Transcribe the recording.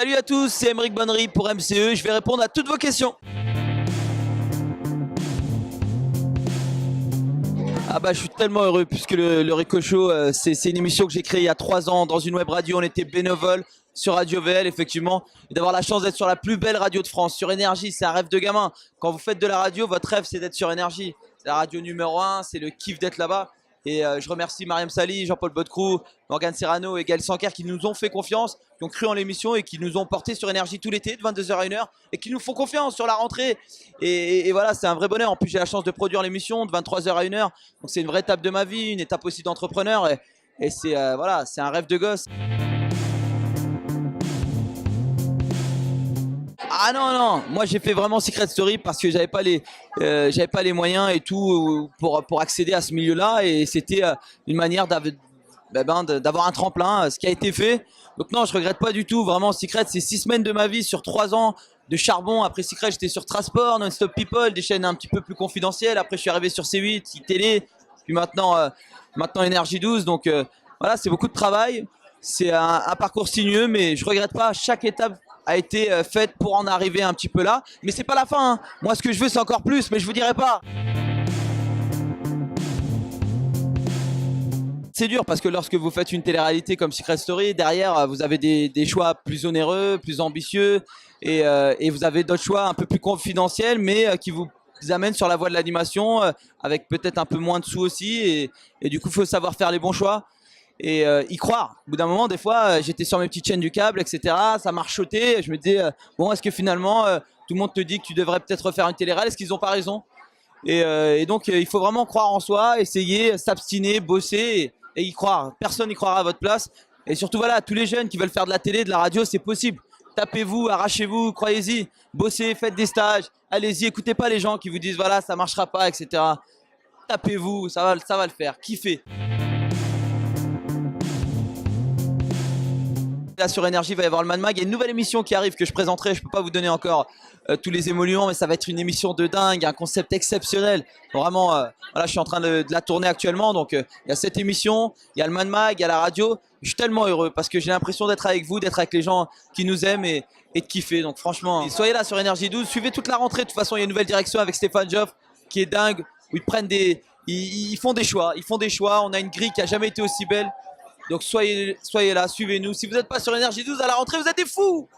Salut à tous, c'est Aymeric Bonnery pour MCE. Je vais répondre à toutes vos questions. Ah bah je suis tellement heureux puisque le Rico Show, c'est une émission que j'ai créée il y a 3 ans dans une web radio. On était bénévole sur Radio VL effectivement. Et d'avoir la chance d'être sur la plus belle radio de France, sur Énergie, c'est un rêve de gamin. Quand vous faites de la radio, votre rêve c'est d'être sur Énergie. C'est la radio numéro 1, c'est le kiff d'être là-bas. Et je remercie Mariam Sali, Jean-Paul Bodecrou, Morgane Serrano et Gaël Sanker qui nous ont fait confiance, qui ont cru en l'émission et qui nous ont porté sur Énergie tout l'été de 22h à 1h et qui nous font confiance sur la rentrée. Et voilà, c'est un vrai bonheur. En plus, j'ai la chance de produire l'émission de 23h à 1h. Donc c'est une vraie étape de ma vie, une étape aussi d'entrepreneur. Et c'est voilà, c'est un rêve de gosse. Ah non, moi j'ai fait vraiment Secret Story parce que j'avais pas les moyens et tout pour accéder à ce milieu-là et c'était une manière d'avoir un tremplin, ce qui a été fait. Donc non, je regrette pas du tout. Vraiment, Secret, c'est 6 semaines de ma vie sur 3 ans de charbon. Après Secret, j'étais sur Transport, Non-Stop People, des chaînes un petit peu plus confidentielles. Après, je suis arrivé sur C8, iTélé, puis maintenant Énergie 12. Donc voilà, c'est beaucoup de travail. C'est un parcours sinueux, mais je regrette pas. Chaque étape a été faite pour en arriver un petit peu là. Mais c'est pas la fin, hein. Moi, ce que je veux, c'est encore plus, mais je vous dirai pas. C'est dur parce que lorsque vous faites une télé-réalité comme Secret Story, derrière vous avez des choix plus onéreux, plus ambitieux et vous avez d'autres choix un peu plus confidentiels mais qui vous amènent sur la voie de l'animation avec peut-être un peu moins de sous aussi et du coup il faut savoir faire les bons choix et y croire. Au bout d'un moment, des fois, j'étais sur mes petites chaînes du câble, etc. Ça marchotait. Je me disais, bon, est-ce que finalement tout le monde te dit que tu devrais peut-être refaire une télé-réalité? Est-ce qu'ils n'ont pas raison? Et donc il faut vraiment croire en soi, essayer, s'abstiner, bosser et y croire. Personne n'y croira à votre place. Et surtout, voilà, tous les jeunes qui veulent faire de la télé, de la radio, c'est possible. Tapez-vous, arrachez-vous, croyez-y, bossez, faites des stages, allez-y, écoutez pas les gens qui vous disent voilà, ça marchera pas, etc. Tapez-vous, ça va le faire, kiffez. Là sur Énergie, il va y avoir le Mad Mag. Il y a une nouvelle émission qui arrive que je présenterai. Je peux pas vous donner encore tous les émoluments, mais ça va être une émission de dingue, un concept exceptionnel. Vraiment, voilà, je suis en train de la tourner actuellement. Donc, il y a cette émission, il y a le Mad Mag, il y a la radio. Je suis tellement heureux parce que j'ai l'impression d'être avec vous, d'être avec les gens qui nous aiment et de kiffer. Donc, franchement, soyez là sur Énergie 12. Suivez toute la rentrée. De toute façon, il y a une nouvelle direction avec Stéphane Joffre qui est dingue, où ils prennent ils font des choix. Ils font des choix. On a une grille qui a jamais été aussi belle. Donc soyez là, suivez-nous. Si vous n'êtes pas sur Énergie 12 à la rentrée, vous êtes des fous!